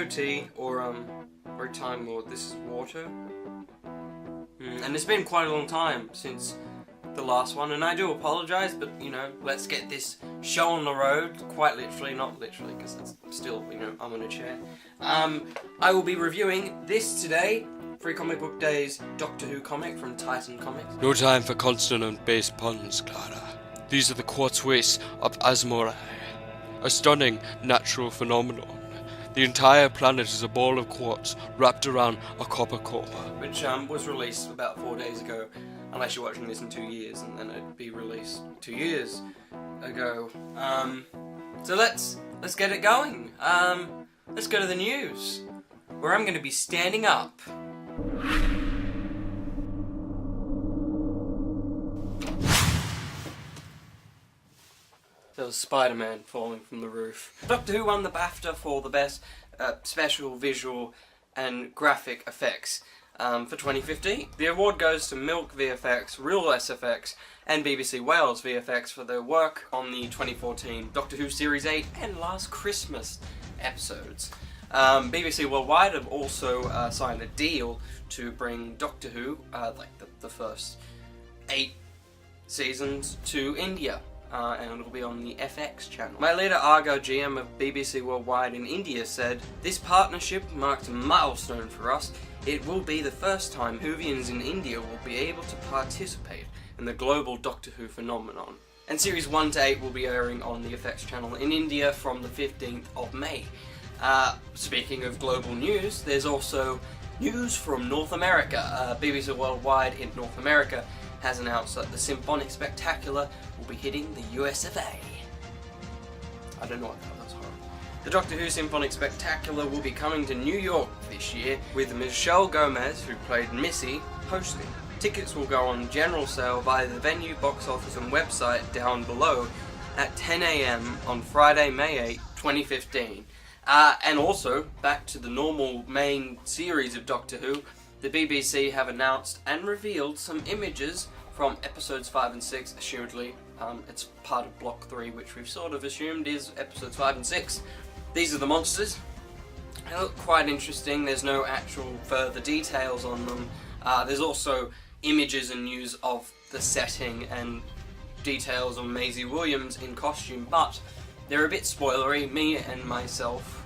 tea or a Time Lord. This is water. And it's been quite a long time since the last one, and I do apologise, but you know, let's get this show on the road. Quite literally, not literally, because it's still, you know, I'm in a chair. I will be reviewing this today, Free Comic Book Day's Doctor Who comic from Titan Comics. No time for consonant-based puns, Clara. These are the quartz wastes of Asmodai, a stunning natural phenomenon. The entire planet is a ball of quartz wrapped around a copper core. Which was released about 4 days ago, unless you're watching this in 2 years, and then it'd be released 2 years ago. So let's get it going. Let's go to the news, where I'm going to be standing up. There was Spider-Man falling from the roof. Doctor Who won the BAFTA for the best special, visual and graphic effects for 2015. The award goes to Milk VFX, Real SFX and BBC Wales VFX for their work on the 2014 Doctor Who Series 8 and Last Christmas episodes. BBC Worldwide have also signed a deal to bring Doctor Who, like the first 8 seasons, to India. And it'll be on the FX channel. My leader Argo, GM of BBC Worldwide in India, said, "This partnership marked a milestone for us. It will be the first time Whovians in India will be able to participate in the global Doctor Who phenomenon." And series 1 to 8 will be airing on the FX channel in India from the 15th of May. Speaking of global news, there's also news from North America. BBC Worldwide in North America has announced that the Symphonic Spectacular will be hitting the US of A. I don't know what that was. The Doctor Who Symphonic Spectacular will be coming to New York this year, with Michelle Gomez, who played Missy, hosting. Tickets will go on general sale via the venue, box office and website down below at 10 AM on Friday, May 8, 2015. And also, back to the normal main series of Doctor Who, the BBC have announced and revealed some images from episodes 5 and 6, assumedly. It's part of Block 3, which we've sort of assumed is episodes 5 and 6. These are the monsters. They look quite interesting. There's no actual further details on them. There's also images and news of the setting and details on Maisie Williams in costume, but they're a bit spoilery. Me and myself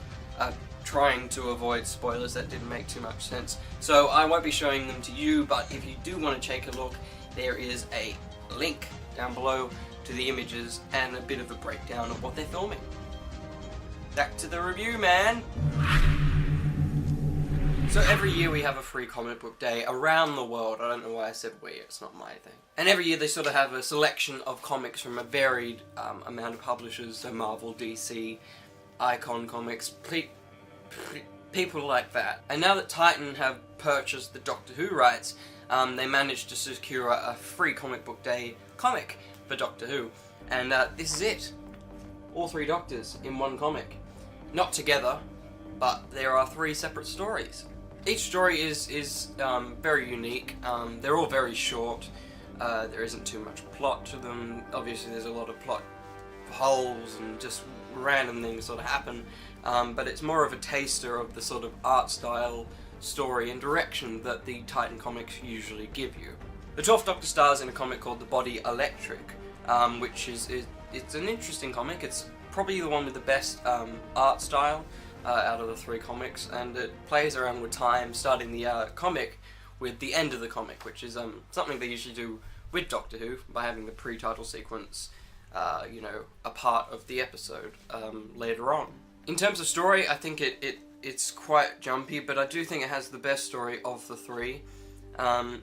trying to avoid spoilers. That didn't make too much sense. So I won't be showing them to you, but if you do want to take a look, there is a link down below to the images and a bit of a breakdown of what they're filming. Back to the review, man! So every year we have a free comic book day around the world. I don't know why I said we, it's not my thing. And every year they sort of have a selection of comics from a varied amount of publishers, so Marvel, DC, Icon Comics, people like that. And now that Titan have purchased the Doctor Who rights, they managed to secure a free comic book day comic for Doctor Who. And this is it. All 3 Doctors in one comic. Not together, but there are 3 separate stories. Each story is very unique. They're all very short. There isn't too much plot to them. Obviously there's a lot of plot holes and just random things sort of happen. But it's more of a taster of the sort of art style, story and direction that the Titan comics usually give you. The 12th Doctor stars in a comic called The Body Electric, which it's an interesting comic. It's probably the one with the best art style out of the 3 comics, and it plays around with time, starting the comic with the end of the comic, which is something they usually do with Doctor Who by having the pre-title sequence, you know, a part of the episode later on. In terms of story, I think it's quite jumpy, but I do think it has the best story of the 3.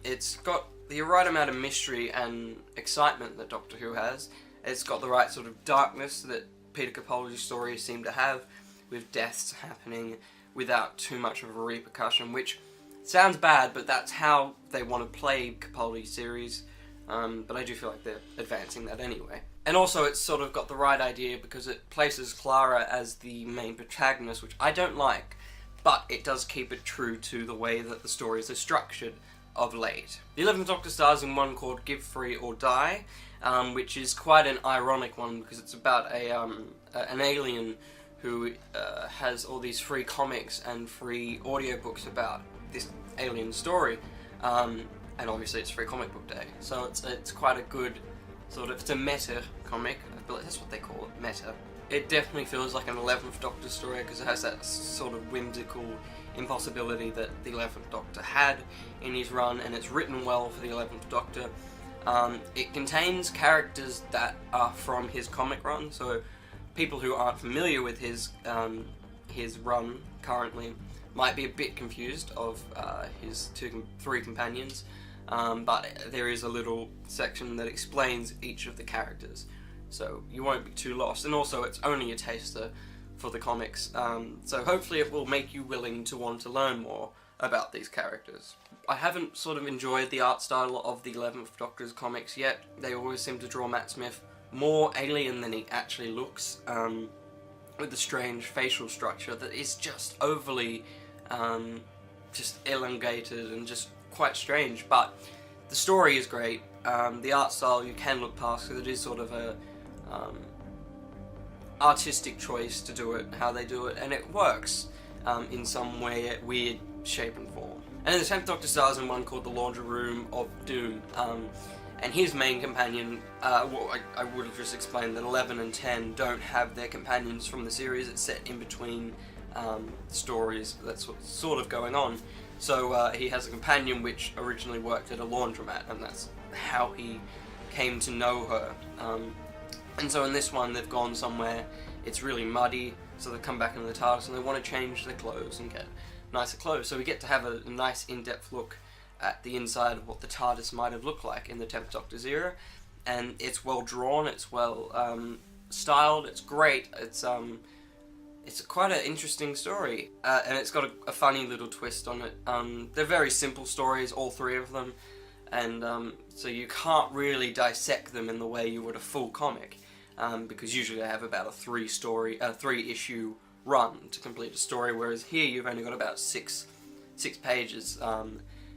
It's got the right amount of mystery and excitement that Doctor Who has. It's got the right sort of darkness that Peter Capaldi's stories seem to have, with deaths happening without too much of a repercussion, which sounds bad, but that's how they want to play Capaldi's series. But I do feel like they're advancing that anyway. And also it's sort of got the right idea because it places Clara as the main protagonist, which I don't like, but it does keep it true to the way that the stories are structured of late. The 11th Doctor stars in one called Give Free or Die, which is quite an ironic one because it's about an alien who has all these free comics and free audiobooks about this alien story, and obviously it's Free Comic Book Day, so it's quite a good sort of, it's a meta comic, I believe that's what they call it, meta. It definitely feels like an 11th Doctor story because it has that sort of whimsical impossibility that the 11th Doctor had in his run, and it's written well for the 11th Doctor. It contains characters that are from his comic run, so people who aren't familiar with his run currently might be a bit confused of his three companions, but there is a little section that explains each of the characters, so you won't be too lost. And also, it's only a taster for the comics, so hopefully it will make you willing to want to learn more about these characters. I haven't sort of enjoyed the art style of the 11th Doctor's comics yet. They always seem to draw Matt Smith more alien than he actually looks, with the strange facial structure that is just overly just elongated and just quite strange. But the story is great. The art style you can look past because it is sort of a artistic choice to do it, how they do it, and it works in some weird shape and form. And then the 10th Doctor stars in one called The Laundry Room of Doom, and his main companion, well, I would have just explained that 11 and 10 don't have their companions from the series. It's set in between stories, that's what's sort of going on. So he has a companion which originally worked at a laundromat, and that's how he came to know her. And so in this one they've gone somewhere, it's really muddy, so they come back into the TARDIS and they want to change their clothes and get nicer clothes. So we get to have a nice in-depth look at the inside of what the TARDIS might have looked like in the 10th Doctor's era, and it's well drawn, it's well styled, it's great, it's quite an interesting story, and it's got a funny little twist on it. They're very simple stories, all three of them, and so you can't really dissect them in the way you would a full comic, because usually they have about a three-issue run to complete a story, whereas here you've only got about six pages.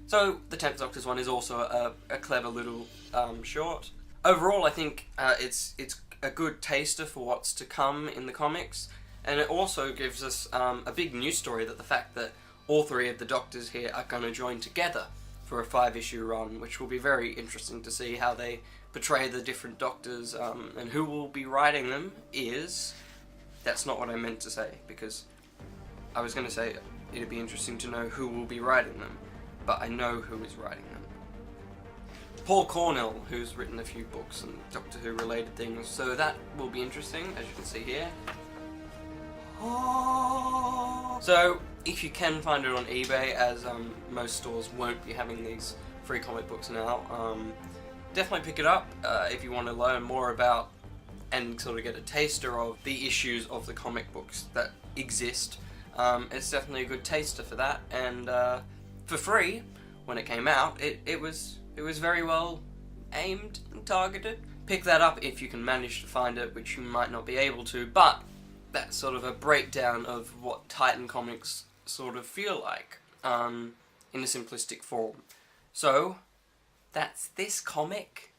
So the 10th Doctor's one is also a clever little short. Overall, I think it's a good taster for what's to come in the comics, and it also gives us a big news story, that the fact that all three of the Doctors here are going to join together for a 5-issue run, which will be very interesting to see how they portray the different Doctors, and who will be writing them is... That's not what I meant to say, because I was going to say it'd be interesting to know who will be writing them, but I know who is writing them. Paul Cornell, who's written a few books and Doctor Who related things, so that will be interesting, as you can see here. So, if you can find it on eBay, as most stores won't be having these free comic books now, definitely pick it up if you want to learn more about and sort of get a taster of the issues of the comic books that exist. It's definitely a good taster for that, and for free when it came out, it was very well aimed and targeted. Pick that up if you can manage to find it, which you might not be able to, but that's sort of a breakdown of what Titan comics sort of feel like, in a simplistic form. So, that's this comic.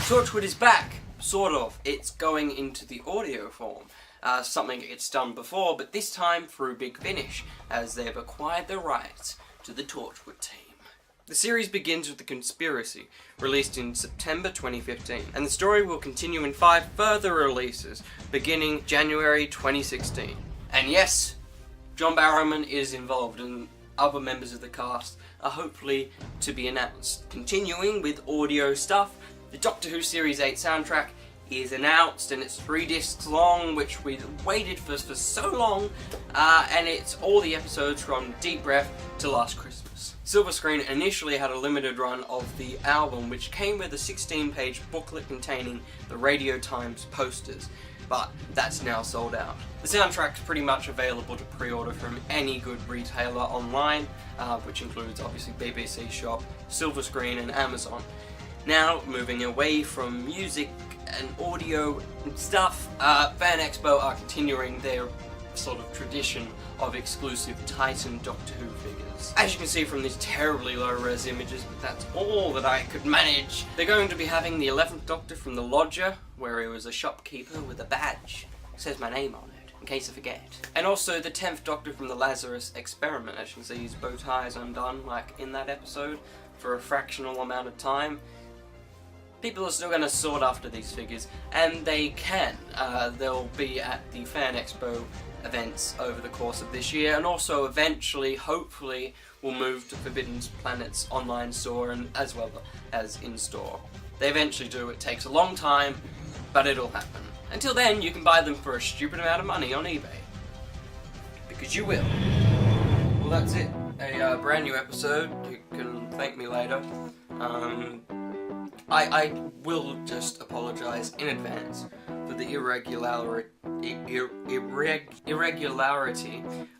Torchwood is back, sort of. It's going into the audio form. Something it's done before, but this time through Big Finish, as they've acquired the rights to the Torchwood team. The series begins with The Conspiracy, released in September 2015, and the story will continue in 5 further releases, beginning January 2016. And yes, John Barrowman is involved, and other members of the cast are hopefully to be announced. Continuing with audio stuff, the Doctor Who Series 8 soundtrack is announced, and it's 3 discs long, which we've waited for so long, and it's all the episodes from Deep Breath to Last Christmas. Silver Screen initially had a limited run of the album, which came with a 16-page booklet containing the Radio Times posters, but that's now sold out. The soundtrack's pretty much available to pre-order from any good retailer online, which includes obviously BBC Shop, Silver Screen and Amazon. Now, moving away from music and audio and stuff, Fan Expo are continuing their sort of tradition of exclusive Titan Doctor Who figures. As you can see from these terribly low-res images, but that's all that I could manage. They're going to be having the 11th Doctor from the Lodger, where he was a shopkeeper with a badge. It says my name on it, in case I forget. And also the 10th Doctor from the Lazarus Experiment. As you can see, his bow tie is undone, like in that episode, for a fractional amount of time. People are still going to sort after these figures, and they can. They'll be at the Fan Expo events over the course of this year, and also eventually, hopefully, will move to Forbidden Planet's online store and as well as in-store. They eventually do. It takes a long time, but it'll happen. Until then, you can buy them for a stupid amount of money on eBay. Because you will. Well, that's it. A brand new episode. You can thank me later. I will just apologise in advance for the irregularity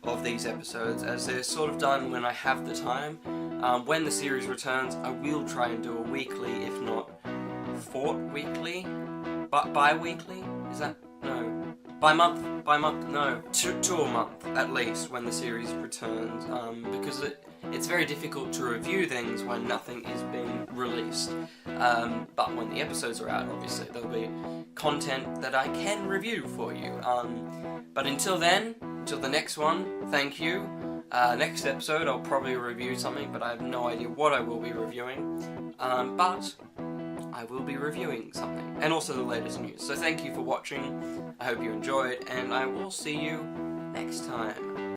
of these episodes, as they're sort of done when I have the time. When the series returns, I will try and do a weekly, if not fortweekly, but bi-weekly? Is that? No. By month, no. Two a month, at least, when the series returns, because it's very difficult to review things when nothing is being released. But when the episodes are out, obviously, there'll be content that I can review for you. But until then, until the next one, thank you. Next episode, I'll probably review something, but I have no idea what I will be reviewing. But I will be reviewing something, and also the latest news. So thank you for watching, I hope you enjoyed, and I will see you next time.